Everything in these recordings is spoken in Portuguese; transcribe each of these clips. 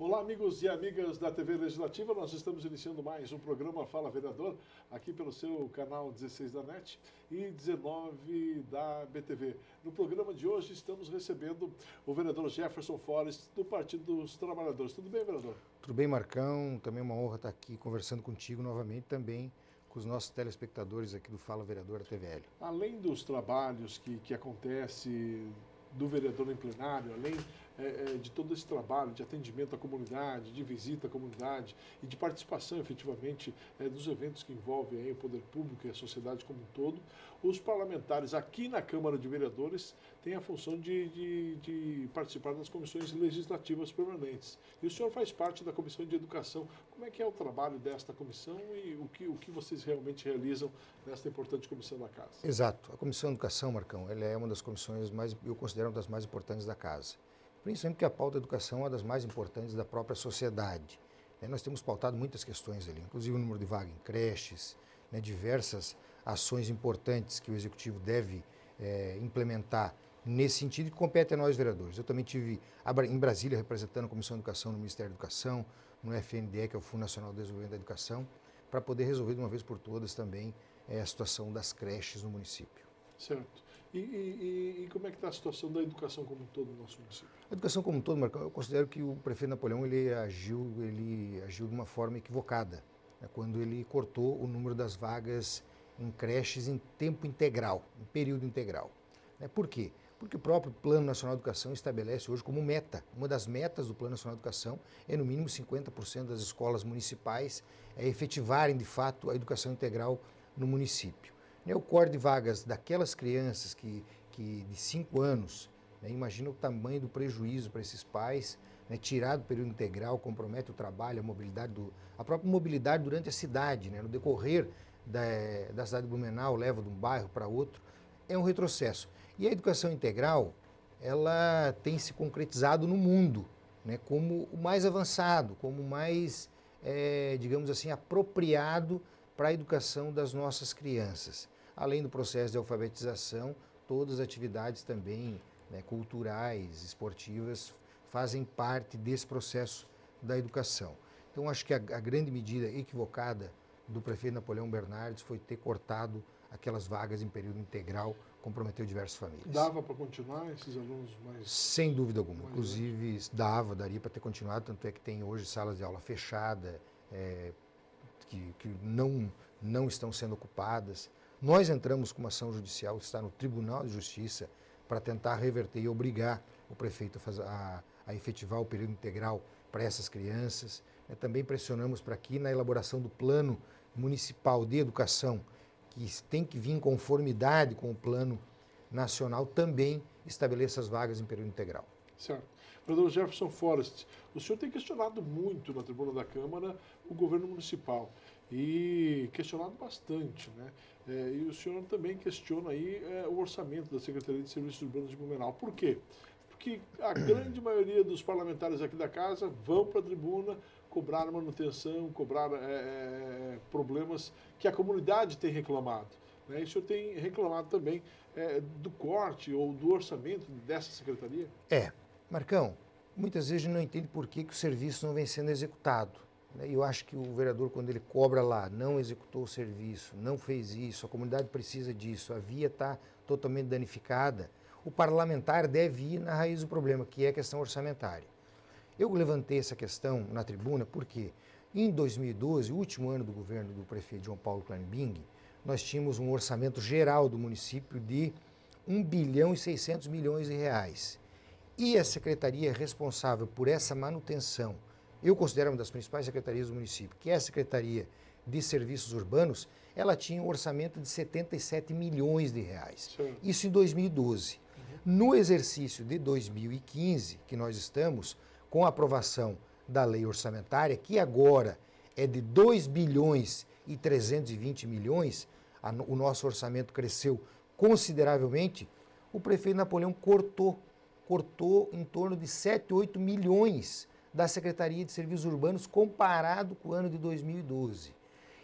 Olá, amigos e amigas da TV Legislativa. Nós estamos iniciando mais um programa Fala Vereador, aqui pelo seu canal 16 da NET e 19 da BTV. No programa de hoje estamos recebendo o vereador Jefferson Forrest, do Partido dos Trabalhadores. Tudo bem, vereador? Tudo bem, Marcão? Também é uma honra estar aqui conversando contigo novamente, também com os nossos telespectadores aqui do Fala Vereador da TVL. Além dos trabalhos que acontecem do vereador em plenário, além de todo esse trabalho de atendimento à comunidade, de visita à comunidade e de participação efetivamente dos eventos que envolvem aí o poder público e a sociedade como um todo, os parlamentares aqui na Câmara de Vereadores têm a função de participar das comissões legislativas permanentes. E o senhor faz parte da Comissão de Educação. Como é que é o trabalho desta comissão e o que vocês realmente realizam nesta importante comissão da Casa? Exato. A Comissão de Educação, Marcão, ela é uma das comissões eu considero uma das mais importantes da Casa. Principalmente porque a pauta da educação é uma das mais importantes da própria sociedade. Nós temos pautado muitas questões ali, inclusive o número de vagas em creches, diversas ações importantes que o Executivo deve implementar nesse sentido que compete a nós, vereadores. Eu também estive em Brasília representando a Comissão de Educação no Ministério da Educação, no FNDE, que é o Fundo Nacional de Desenvolvimento da Educação, para poder resolver de uma vez por todas também a situação das creches no município. Certo. E como é que está a situação da educação como um todo no nosso município? A educação como um todo, Marcão, eu considero que o prefeito Napoleão ele agiu de uma forma equivocada, quando ele cortou o número das vagas em creches em tempo integral, em período integral. Por quê? Porque o próprio Plano Nacional de Educação estabelece hoje como meta, uma das metas do Plano Nacional de Educação é no mínimo 50% das escolas municipais efetivarem de fato a educação integral no município. O corte de vagas daquelas crianças que de 5 anos, imagina o tamanho do prejuízo para esses pais, tirar do período integral, compromete o trabalho, a própria mobilidade durante a cidade, no decorrer da cidade de Blumenau, leva de um bairro para outro, é um retrocesso. E a educação integral, ela tem se concretizado no mundo, como o mais avançado, como o mais, digamos assim, apropriado para a educação das nossas crianças. Além do processo de alfabetização, todas as atividades também culturais, esportivas, fazem parte desse processo da educação. Então, acho que a grande medida equivocada do prefeito Napoleão Bernardes foi ter cortado aquelas vagas em período integral, comprometeu diversas famílias. Dava para continuar esses alunos mais... Sem dúvida alguma. Inclusive, daria para ter continuado, tanto é que tem hoje salas de aula fechada, que não estão sendo ocupadas. Nós entramos com uma ação judicial, está no Tribunal de Justiça, para tentar reverter e obrigar o prefeito a efetivar o período integral para essas crianças. Também pressionamos para que na elaboração do Plano Municipal de Educação, que tem que vir em conformidade com o Plano Nacional, também estabeleça as vagas em período integral. Certo. Vereador Jefferson Forrest, o senhor tem questionado muito na tribuna da Câmara o governo municipal e questionado bastante, e o senhor também questiona aí o orçamento da Secretaria de Serviços Urbanos de Blumenau. Por quê? Porque a grande maioria dos parlamentares aqui da casa vão para a tribuna cobrar manutenção, cobrar problemas que a comunidade tem reclamado. E o senhor tem reclamado também do corte ou do orçamento dessa secretaria? Marcão, muitas vezes a gente não entende por que o serviço não vem sendo executado. Eu acho que o vereador, quando ele cobra lá, não executou o serviço, não fez isso, a comunidade precisa disso, a via está totalmente danificada, o parlamentar deve ir na raiz do problema, que é a questão orçamentária. Eu levantei essa questão na tribuna porque em 2012, o último ano do governo do prefeito João Paulo Kleinbing, nós tínhamos um orçamento geral do município de 1 bilhão e 600 milhões de reais. E a secretaria responsável por essa manutenção, eu considero uma das principais secretarias do município, que é a Secretaria de Serviços Urbanos, ela tinha um orçamento de 77 milhões de reais. Sim. Isso em 2012. No exercício de 2015, que nós estamos, com a aprovação da lei orçamentária, que agora é de 2 bilhões e 320 milhões, o nosso orçamento cresceu consideravelmente, o prefeito Napoleão cortou em torno de 7, 8 milhões da Secretaria de Serviços Urbanos comparado com o ano de 2012.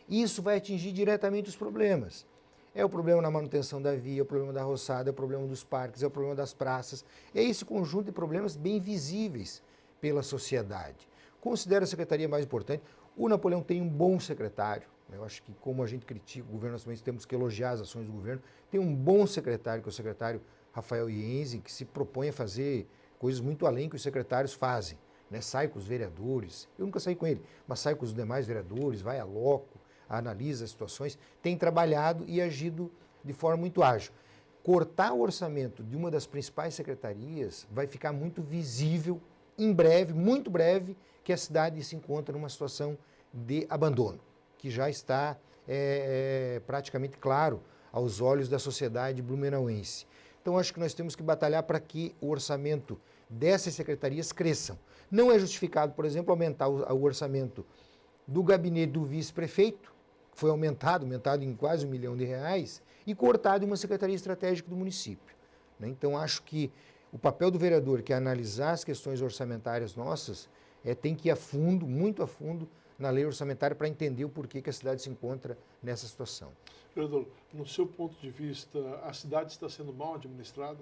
Isso vai atingir diretamente os problemas. É o problema na manutenção da via, é o problema da roçada, é o problema dos parques, é o problema das praças. É esse conjunto de problemas bem visíveis pela sociedade. Considero a secretaria mais importante. O Napoleão tem um bom secretário. Eu acho que, como a gente critica o governo, nós também temos que elogiar as ações do governo. Tem um bom secretário, que é o secretário Rafael Ienzi, que se propõe a fazer coisas muito além que os secretários fazem. Né? Sai com os vereadores, eu nunca saí com ele, mas sai com os demais vereadores, vai a loco, analisa as situações, tem trabalhado e agido de forma muito ágil. Cortar o orçamento de uma das principais secretarias vai ficar muito visível, em breve, muito breve, que a cidade se encontra numa situação de abandono, que já está praticamente claro aos olhos da sociedade blumenauense. Então, acho que nós temos que batalhar para que o orçamento dessas secretarias cresçam. Não é justificado, por exemplo, aumentar o orçamento do gabinete do vice-prefeito, que foi aumentado em quase R$1 milhão, e cortado em uma secretaria estratégica do município. Né? Então, acho que o papel do vereador, que é analisar as questões orçamentárias nossas, tem que ir a fundo, muito a fundo, na lei orçamentária para entender o porquê que a cidade se encontra nessa situação. Vereador, no seu ponto de vista, a cidade está sendo mal administrada?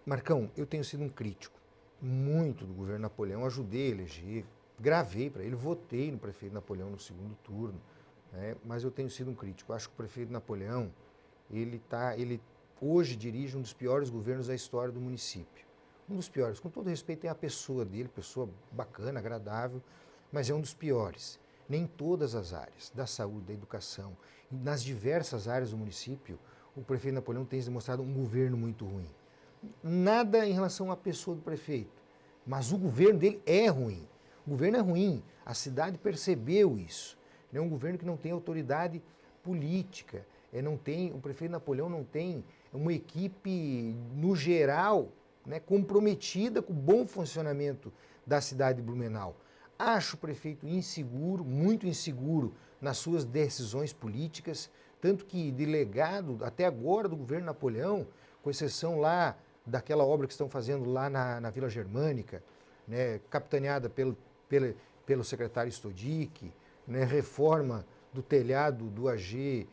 Marcão, eu tenho sido um crítico muito do governo Napoleão, ajudei a eleger, gravei para ele, votei no prefeito Napoleão no segundo turno, né? Mas eu tenho sido um crítico. Acho que o prefeito Napoleão, ele hoje dirige um dos piores governos da história do município. Um dos piores, com todo respeito, é a pessoa dele, pessoa bacana, agradável, mas é um dos piores. Nem todas as áreas, da saúde, da educação, nas diversas áreas do município, o prefeito Napoleão tem demonstrado um governo muito ruim. Nada em relação à pessoa do prefeito, mas o governo dele é ruim. O governo é ruim, a cidade percebeu isso. É um governo que não tem autoridade política, o prefeito Napoleão não tem uma equipe, no geral, né, comprometida com o bom funcionamento da cidade de Blumenau. Acho o prefeito inseguro, muito inseguro nas suas decisões políticas, tanto que delegado até agora do governo Napoleão, com exceção lá daquela obra que estão fazendo lá na Vila Germânica, né, capitaneada pelo secretário Stodic, né, reforma do telhado do AG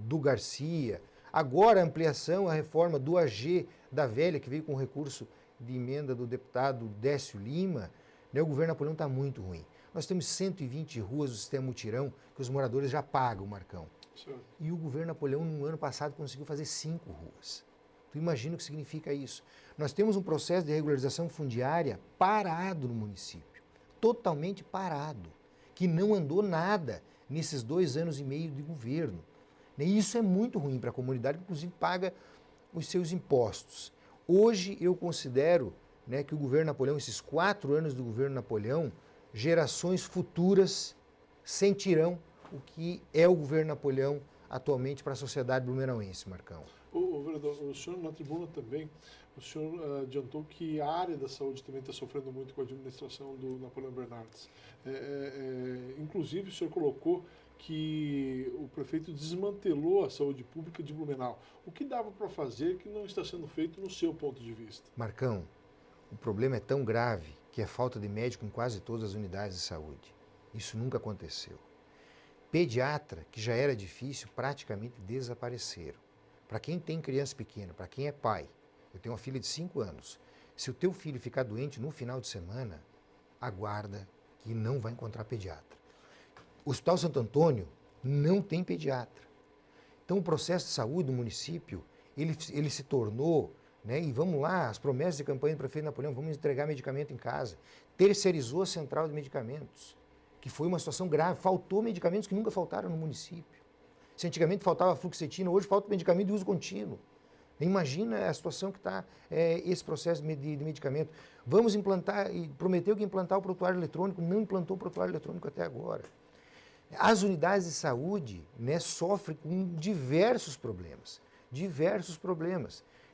do Garcia, agora a ampliação, a reforma do AG da Velha, que veio com recurso de emenda do deputado Décio Lima, né, o governo Napoleão está muito ruim. Nós temos 120 ruas do sistema mutirão que os moradores já pagam, Marcão. Sim. E o governo Napoleão, no ano passado, conseguiu fazer 5 ruas. Tu imagina o que significa isso? Nós temos um processo de regularização fundiária parado no município, totalmente parado, que não andou nada nesses 2 anos e meio de governo. E isso é muito ruim para a comunidade, que inclusive paga os seus impostos. Hoje eu considero, né, que o governo Napoleão, esses 4 anos do governo Napoleão, gerações futuras sentirão o que é o governo Napoleão atualmente para a sociedade blumenauense, Marcão. Vereador, o senhor na tribuna também, o senhor adiantou que a área da saúde também está sofrendo muito com a administração do Napoleão Bernardes. Inclusive, o senhor colocou que o prefeito desmantelou a saúde pública de Blumenau. O que dava para fazer que não está sendo feito no seu ponto de vista? Marcão, o problema é tão grave que é falta de médico em quase todas as unidades de saúde. Isso nunca aconteceu. Pediatra, que já era difícil, praticamente desapareceram. Para quem tem criança pequena, para quem é pai, eu tenho uma filha de 5 anos, se o teu filho ficar doente no final de semana, aguarda que não vai encontrar pediatra. O Hospital Santo Antônio não tem pediatra. Então o processo de saúde do município, ele se tornou, né, e vamos lá, as promessas de campanha do prefeito Napoleão, vamos entregar medicamento em casa, terceirizou a central de medicamentos, que foi uma situação grave, faltou medicamentos que nunca faltaram no município. Se antigamente faltava fluoxetina, hoje falta medicamento de uso contínuo. Imagina a situação que está esse processo de medicamento. Vamos implantar, e prometeu que implantar o prontuário eletrônico, não implantou o prontuário eletrônico até agora. As unidades de saúde, né, sofrem com diversos problemas.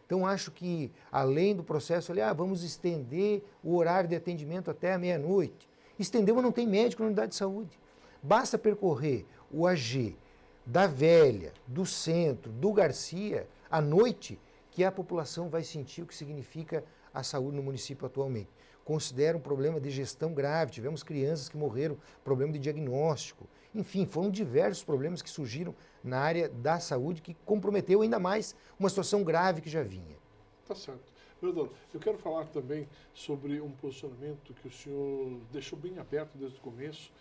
Então, acho que, além do processo, vamos estender o horário de atendimento até a meia-noite. Estendeu, mas não tem médico na unidade de saúde. Basta percorrer o AG da Velha, do Centro, do Garcia, à noite, que a população vai sentir o que significa a saúde no município atualmente. Considero um problema de gestão grave, tivemos crianças que morreram, problema de diagnóstico. Enfim, foram diversos problemas que surgiram na área da saúde que comprometeu ainda mais uma situação grave que já vinha. Tá certo. Vereador, eu quero falar também sobre um posicionamento que o senhor deixou bem aberto desde o começo,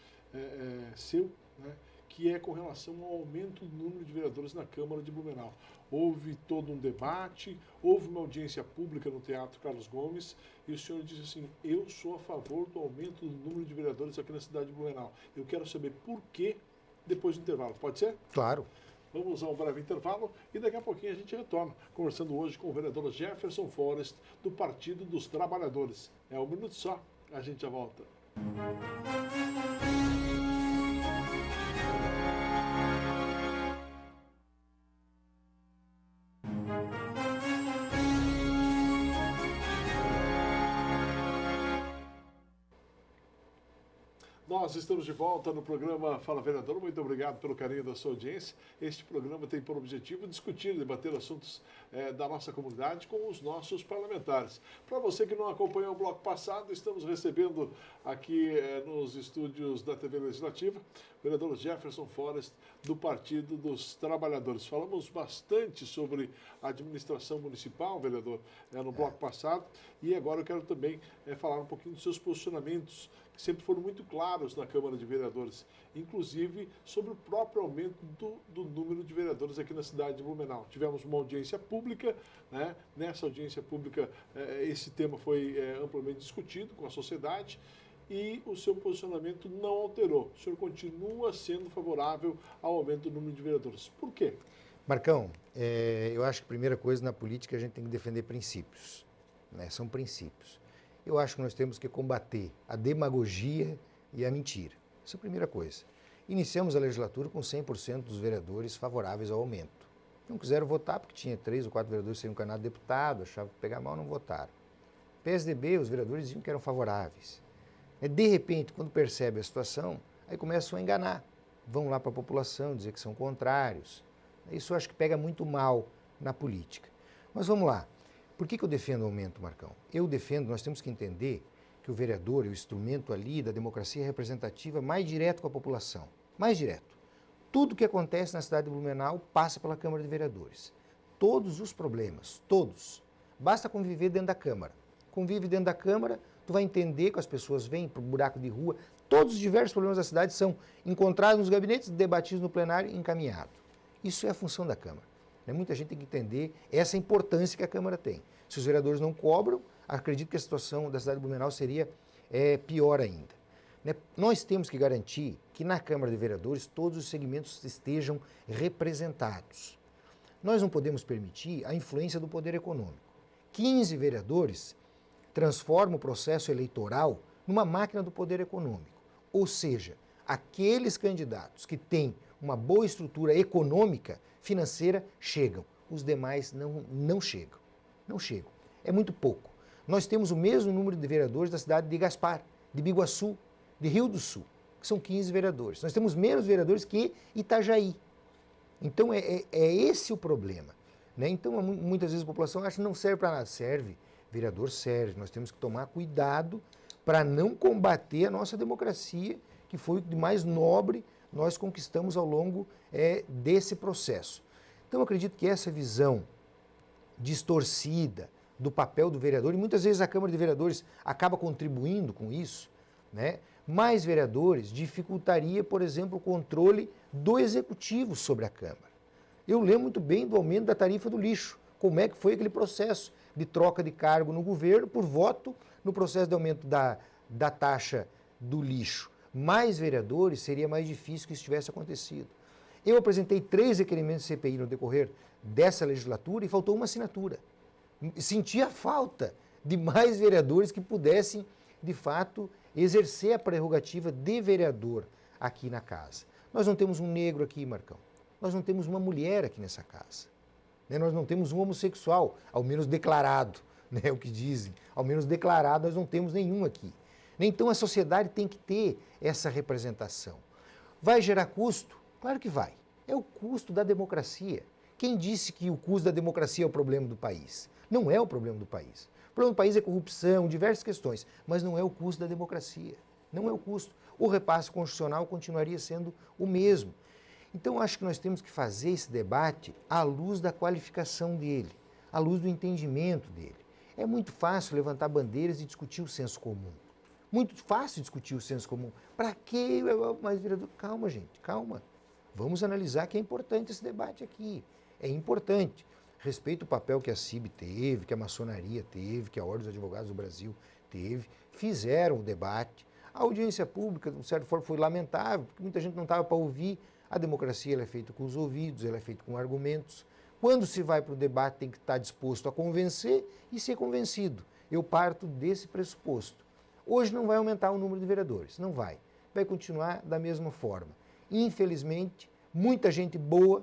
seu, né, que é com relação ao aumento do número de vereadores na Câmara de Blumenau. Houve todo um debate, houve uma audiência pública no Teatro Carlos Gomes, e o senhor disse assim, eu sou a favor do aumento do número de vereadores aqui na cidade de Blumenau. Eu quero saber por quê depois do intervalo. Pode ser? Claro. Vamos a um breve intervalo e daqui a pouquinho a gente retorna, conversando hoje com o vereador Jefferson Forrest, do Partido dos Trabalhadores. É um minuto só, a gente já volta. Nós estamos de volta no programa Fala Vereador. Muito obrigado pelo carinho da sua audiência. Este programa tem por objetivo discutir e debater assuntos da nossa comunidade com os nossos parlamentares. Para você que não acompanhou o bloco passado, estamos recebendo aqui nos estúdios da TV Legislativa o vereador Jefferson Forrest, do Partido dos Trabalhadores. Falamos bastante sobre a administração municipal, vereador, no bloco passado, e agora eu quero também falar um pouquinho dos seus posicionamentos, que sempre foram muito claros na Câmara de Vereadores, inclusive sobre o próprio aumento do número de vereadores aqui na cidade de Blumenau. Tivemos uma audiência pública, né? Nessa audiência pública esse tema foi amplamente discutido com a sociedade e o seu posicionamento não alterou. O senhor continua sendo favorável ao aumento do número de vereadores. Por quê? Marcão, eu acho que a primeira coisa na política a gente tem que defender princípios, né? São princípios. Eu acho que nós temos que combater a demagogia e a mentira. Essa é a primeira coisa. Iniciamos a legislatura com 100% dos vereadores favoráveis ao aumento. Não quiseram votar porque tinha 3 ou 4 vereadores que seriam candidato a deputado, achavam que pegar mal, não votaram. PSDB, os vereadores diziam que eram favoráveis. De repente, quando percebe a situação, aí começam a enganar. Vão lá para a população dizer que são contrários. Isso eu acho que pega muito mal na política. Mas vamos lá. Por que eu defendo o aumento, Marcão? Eu defendo, nós temos que entender que o vereador é o instrumento ali da democracia representativa mais direto com a população. Mais direto. Tudo que acontece na cidade de Blumenau passa pela Câmara de Vereadores. Todos os problemas, todos. Basta conviver dentro da Câmara. Convive dentro da Câmara, tu vai entender que as pessoas vêm para o buraco de rua. Todos os diversos problemas da cidade são encontrados nos gabinetes, debatidos no plenário e encaminhados. Isso é a função da Câmara. Muita gente tem que entender essa importância que a Câmara tem. Se os vereadores não cobram, acredito que a situação da cidade de Blumenau seria pior ainda. Nós temos que garantir que na Câmara de Vereadores todos os segmentos estejam representados. Nós não podemos permitir a influência do poder econômico. 15 vereadores transformam o processo eleitoral numa máquina do poder econômico. Ou seja, aqueles candidatos que têm uma boa estrutura econômica, financeira, chegam. Os demais não chegam. Não chegam. É muito pouco. Nós temos o mesmo número de vereadores da cidade de Gaspar, de Biguaçu, de Rio do Sul, que são 15 vereadores. Nós temos menos vereadores que Itajaí. Então, é esse o problema. Né? Então, muitas vezes a população acha que não serve para nada. Serve. Vereador serve. Nós temos que tomar cuidado para não combater a nossa democracia, que foi o de mais nobre nós conquistamos ao longo desse processo. Então, eu acredito que essa visão distorcida do papel do vereador, e muitas vezes a Câmara de Vereadores acaba contribuindo com isso, né? Mais vereadores dificultaria, por exemplo, o controle do Executivo sobre a Câmara. Eu lembro muito bem do aumento da tarifa do lixo, como é que foi aquele processo de troca de cargo no governo por voto no processo de aumento da taxa do lixo. Mais vereadores, seria mais difícil que isso tivesse acontecido. Eu apresentei 3 requerimentos de CPI no decorrer dessa legislatura e faltou uma assinatura. Senti a falta de mais vereadores que pudessem, de fato, exercer a prerrogativa de vereador aqui na casa. Nós não temos um negro aqui, Marcão. Nós não temos uma mulher aqui nessa casa. Nós não temos um homossexual, ao menos declarado, né, o que dizem. Ao menos declarado, nós não temos nenhum aqui. Então, a sociedade tem que ter essa representação. Vai gerar custo? Claro que vai. É o custo da democracia. Quem disse que o custo da democracia é o problema do país? Não é o problema do país. O problema do país é corrupção, diversas questões, mas não é o custo da democracia. Não é o custo. O repasse constitucional continuaria sendo o mesmo. Então, acho que nós temos que fazer esse debate à luz da qualificação dele, à luz do entendimento dele. É muito fácil levantar bandeiras e discutir o senso comum. Muito fácil discutir o senso comum. Para quê? Mas, vereador, calma, gente, calma. Vamos analisar que é importante esse debate aqui. É importante. Respeito o papel que a CIB teve, que a maçonaria teve, que a Ordem dos Advogados do Brasil teve, fizeram o debate. A audiência pública, de certa forma, foi lamentável, porque muita gente não estava para ouvir. A democracia ela é feita com os ouvidos, ela é feita com argumentos. Quando se vai para o debate, tem que estar disposto a convencer e ser convencido. Eu parto desse pressuposto. Hoje não vai aumentar o número de vereadores, não vai. Vai continuar da mesma forma. Infelizmente, muita gente boa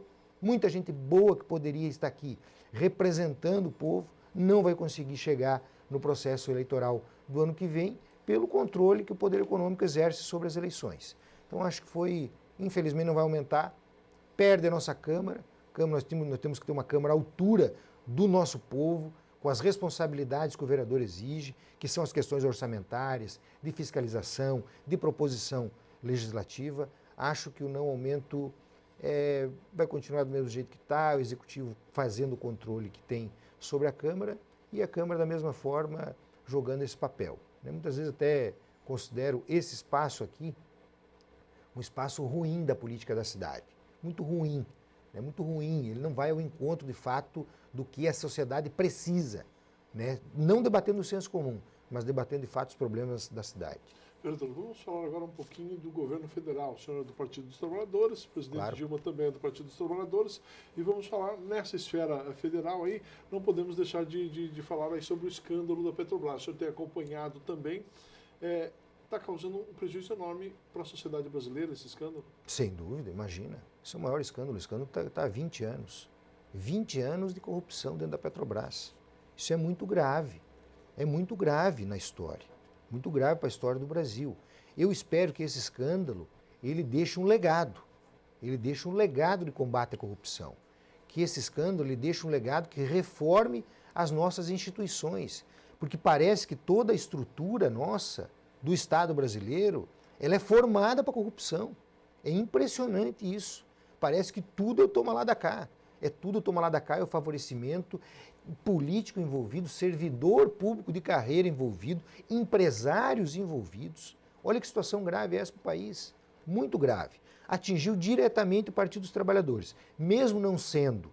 que poderia estar aqui representando o povo, não vai conseguir chegar no processo eleitoral do ano que vem, pelo controle que o poder econômico exerce sobre as eleições. Então, acho que infelizmente não vai aumentar, perde a nossa Câmara. Nós temos que ter uma Câmara à altura do nosso povo, com as responsabilidades que o vereador exige, que são as questões orçamentárias, de fiscalização, de proposição legislativa. Acho que o não aumento vai continuar do mesmo jeito que está, o Executivo fazendo o controle que tem sobre a Câmara e a Câmara, da mesma forma, jogando esse papel. Muitas vezes até considero esse espaço aqui um espaço ruim da política da cidade, muito ruim. É muito ruim, ele não vai ao encontro, de fato, do que a sociedade precisa. Não debatendo o senso comum, mas debatendo, de fato, os problemas da cidade. Vereador, vamos falar agora um pouquinho do governo federal. O senhor é do Partido dos Trabalhadores, o presidente Claro. Dilma também é do Partido dos Trabalhadores, e vamos falar nessa esfera federal aí, não podemos deixar de falar aí sobre o escândalo da Petrobras. O senhor tem acompanhado também, está causando um prejuízo enorme para a sociedade brasileira esse escândalo? Sem dúvida, imagina. Isso é o maior escândalo. O escândalo está há 20 anos. 20 anos de corrupção dentro da Petrobras. Isso é muito grave na história. Muito grave para a história do Brasil. Eu espero que esse escândalo, ele deixe um legado. Ele deixe um legado de combate à corrupção. Que esse escândalo, ele deixe um legado que reforme as nossas instituições. Porque parece que toda a estrutura nossa, do Estado brasileiro, ela é formada para a corrupção. É impressionante isso. Parece que tudo é o toma lá da cá. É tudo toma lá da cá, é o favorecimento político envolvido, servidor público de carreira envolvido, empresários envolvidos. Olha que situação grave é essa para o país. Muito grave. Atingiu diretamente o Partido dos Trabalhadores. Mesmo não sendo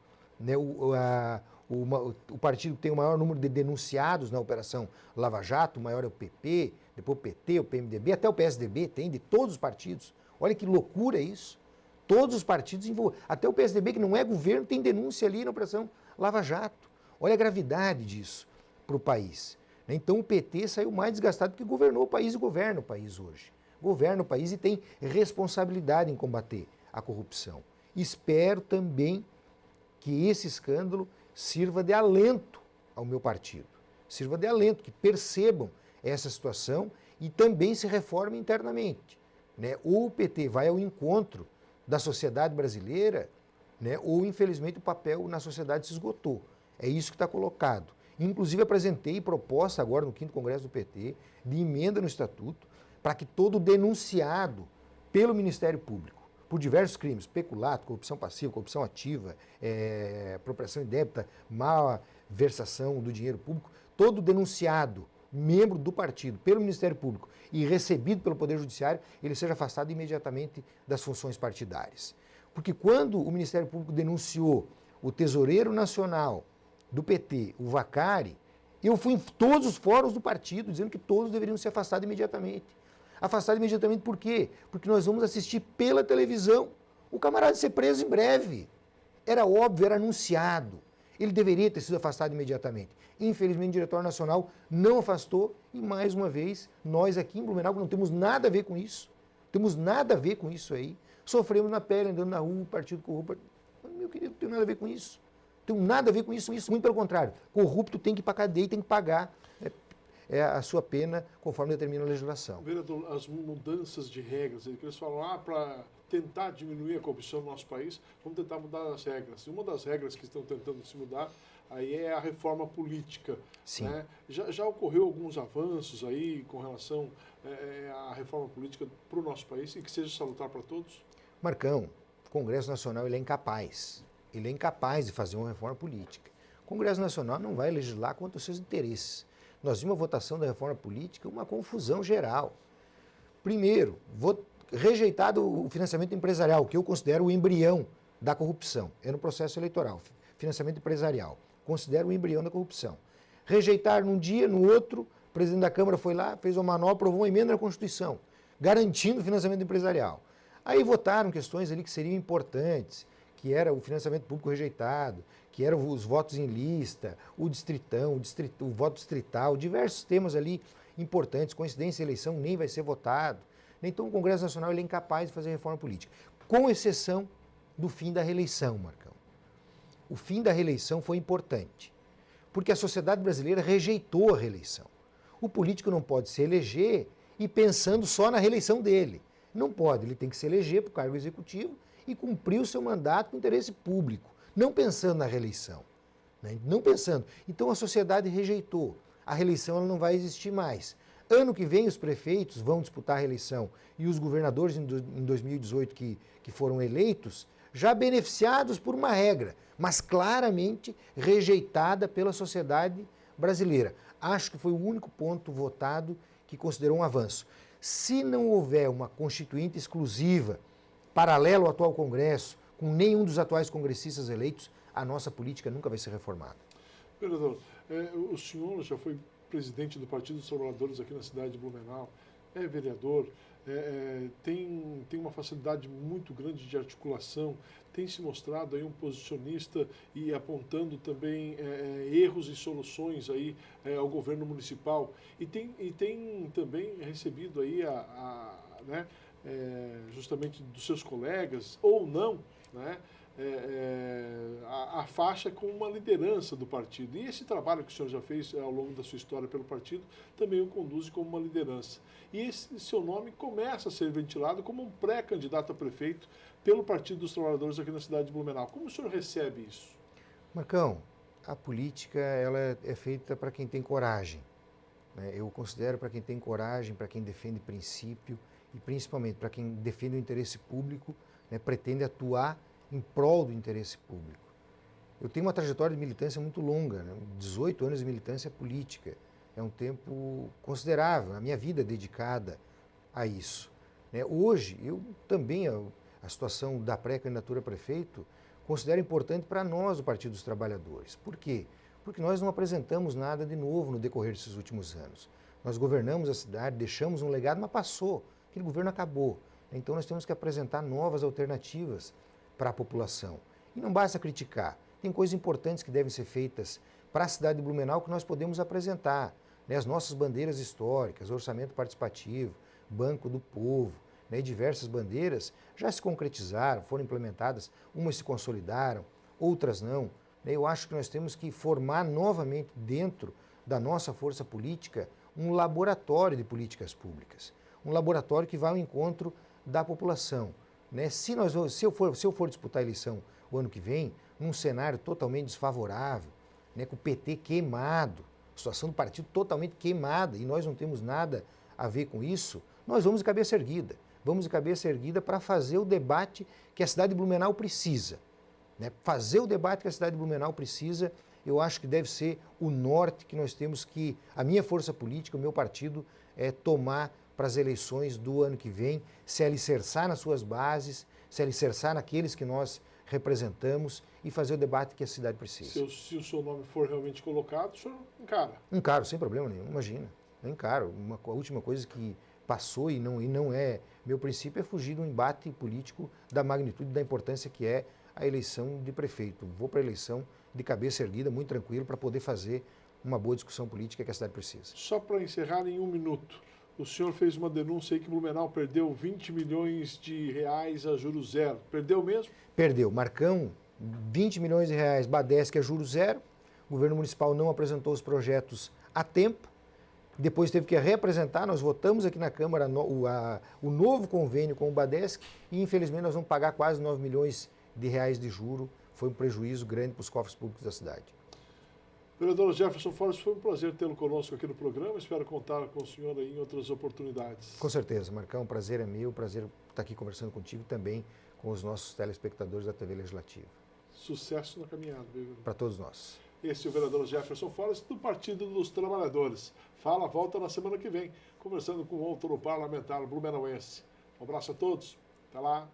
o partido que tem o maior número de denunciados na Operação Lava Jato, o maior é o PP, depois o PT, o PMDB, até o PSDB tem, de todos os partidos. Olha que loucura isso. Todos os partidos envolvidos. Até o PSDB, que não é governo, tem denúncia ali na Operação Lava Jato. Olha a gravidade disso para o país. Então o PT saiu mais desgastado porque governou o país e governa o país hoje. Governa o país e tem responsabilidade em combater a corrupção. Espero também que esse escândalo sirva de alento ao meu partido. Sirva de alento, que percebam essa situação e também se reformem internamente. Ou o PT vai ao encontro da sociedade brasileira, ou infelizmente o papel na sociedade se esgotou. É isso que está colocado. Inclusive apresentei proposta agora no 5º Congresso do PT de emenda no Estatuto para que todo denunciado pelo Ministério Público por diversos crimes, peculato, corrupção passiva, corrupção ativa, apropriação indébita, malversação do dinheiro público, todo denunciado, membro do partido, pelo Ministério Público e recebido pelo Poder Judiciário, ele seja afastado imediatamente das funções partidárias. Porque quando o Ministério Público denunciou o tesoureiro nacional do PT, o Vacari, eu fui em todos os fóruns do partido dizendo que todos deveriam ser afastados imediatamente. Afastado imediatamente por quê? Porque nós vamos assistir pela televisão o camarada ser preso em breve. Era óbvio, era anunciado. Ele deveria ter sido afastado imediatamente. Infelizmente, o Diretório Nacional não afastou e, mais uma vez, nós aqui em Blumenau não temos nada a ver com isso. Temos nada a ver com isso aí. Sofremos na pele, andando na rua, partido corrupto. Meu querido, não tem nada a ver com isso. Não tem nada a ver com isso, muito pelo contrário. Corrupto tem que ir para a cadeia e tem que pagar a sua pena conforme determina a legislação. Vereador, as mudanças de regras, eles falam, para tentar diminuir a corrupção no nosso país, vamos tentar mudar as regras. E uma das regras que estão tentando se mudar aí é a reforma política. Sim. Já ocorreu alguns avanços aí com relação à reforma política para o nosso país e que seja salutar para todos? Marcão, o Congresso Nacional ele é incapaz. Ele é incapaz de fazer uma reforma política. O Congresso Nacional não vai legislar contra os seus interesses. Nós vimos a votação da reforma política, uma confusão geral. Primeiro, rejeitado o financiamento empresarial, que eu considero o embrião da corrupção. É no processo eleitoral. Financiamento empresarial. Considero o embrião da corrupção. Rejeitar num dia, no outro, o presidente da Câmara foi lá, fez uma manobra, aprovou uma emenda na Constituição, garantindo o financiamento empresarial. Aí votaram questões ali que seriam importantes, que era o financiamento público rejeitado, que eram os votos em lista, o distritão, o voto distrital, diversos temas ali importantes. Coincidência, eleição nem vai ser votado. Então o Congresso Nacional ele é incapaz de fazer reforma política, com exceção do fim da reeleição, Marcão. O fim da reeleição foi importante, porque a sociedade brasileira rejeitou a reeleição. O político não pode se eleger e pensando só na reeleição dele. Não pode, ele tem que se eleger para o cargo executivo e cumprir o seu mandato com interesse público, não pensando na reeleição. Né? Não pensando. Então a sociedade rejeitou. A reeleição ela não vai existir mais. Ano que vem os prefeitos vão disputar a reeleição e os governadores em 2018 que foram eleitos, já beneficiados por uma regra, mas claramente rejeitada pela sociedade brasileira. Acho que foi o único ponto votado que considerou um avanço. Se não houver uma constituinte exclusiva, paralelo ao atual Congresso, com nenhum dos atuais congressistas eleitos, a nossa política nunca vai ser reformada. Vereador, o senhor já foi presidente do Partido dos Trabalhadores aqui na cidade de Blumenau, é vereador, tem uma facilidade muito grande de articulação, tem se mostrado aí um posicionista e apontando também erros e soluções aí ao governo municipal e tem também recebido aí justamente dos seus colegas ou não, né? A faixa com uma liderança do partido. E esse trabalho que o senhor já fez ao longo da sua história pelo partido também o conduz como uma liderança. E esse seu nome começa a ser ventilado como um pré-candidato a prefeito pelo Partido dos Trabalhadores aqui na cidade de Blumenau. Como o senhor recebe isso? Marcão, a política ela é feita para quem tem coragem. Né? Eu considero para quem tem coragem, para quem defende princípio e principalmente para quem defende o interesse público, né, pretende atuar em prol do interesse público. Eu tenho uma trajetória de militância muito longa, né? 18 anos de militância política. É um tempo considerável, a minha vida é dedicada a isso. Né? Hoje, eu também, a situação da pré-candidatura a prefeito, considero importante para nós, o Partido dos Trabalhadores. Por quê? Porque nós não apresentamos nada de novo no decorrer desses últimos anos. Nós governamos a cidade, deixamos um legado, mas passou. Aquele governo acabou. Então nós temos que apresentar novas alternativas para a população. E não basta criticar. Tem coisas importantes que devem ser feitas para a cidade de Blumenau que nós podemos apresentar. Né? As nossas bandeiras históricas, orçamento participativo, Banco do Povo, né? E diversas bandeiras já se concretizaram, foram implementadas, umas se consolidaram, outras não. Né? Eu acho que nós temos que formar novamente dentro da nossa força política um laboratório de políticas públicas. Um laboratório que vá ao encontro da população. Né? Se eu for disputar a eleição o ano que vem, num cenário totalmente desfavorável, né, com o PT queimado, situação do partido totalmente queimada, e nós não temos nada a ver com isso, nós vamos de cabeça erguida. Vamos de cabeça erguida para fazer o debate que a cidade de Blumenau precisa. Né? Fazer o debate que a cidade de Blumenau precisa, eu acho que deve ser o norte que nós temos que, a minha força política, o meu partido, tomar para as eleições do ano que vem, se alicerçar nas suas bases, se alicerçar naqueles que nós representamos e fazer o debate que a cidade precisa. Se o seu nome for realmente colocado, o senhor encara? Encaro, sem problema nenhum, imagina. Eu encaro. A última coisa que passou e não é meu princípio é fugir do embate político da magnitude e da importância que é a eleição de prefeito. Vou para a eleição de cabeça erguida, muito tranquilo, para poder fazer uma boa discussão política que a cidade precisa. Só para encerrar em 1 minuto. O senhor fez uma denúncia aí que Blumenau perdeu 20 milhões de reais a juros zero. Perdeu mesmo? Perdeu. Marcão, 20 milhões de reais, Badesc a juros zero. O governo municipal não apresentou os projetos a tempo. Depois teve que reapresentar. Nós votamos aqui na Câmara o novo convênio com o Badesc e, infelizmente, nós vamos pagar quase 9 milhões de reais de juro. Foi um prejuízo grande para os cofres públicos da cidade. Vereador Jefferson Fortes, foi um prazer tê-lo conosco aqui no programa. Espero contar com o senhor aí em outras oportunidades. Com certeza, Marcão. O prazer é meu. Prazer estar aqui conversando contigo também com os nossos telespectadores da TV Legislativa. Sucesso na caminhada, viu? Para todos nós. Esse é o vereador Jefferson Forrest, do Partido dos Trabalhadores. Fala, volta na semana que vem, conversando com outro parlamentar blumenauense. Um abraço a todos. Até lá.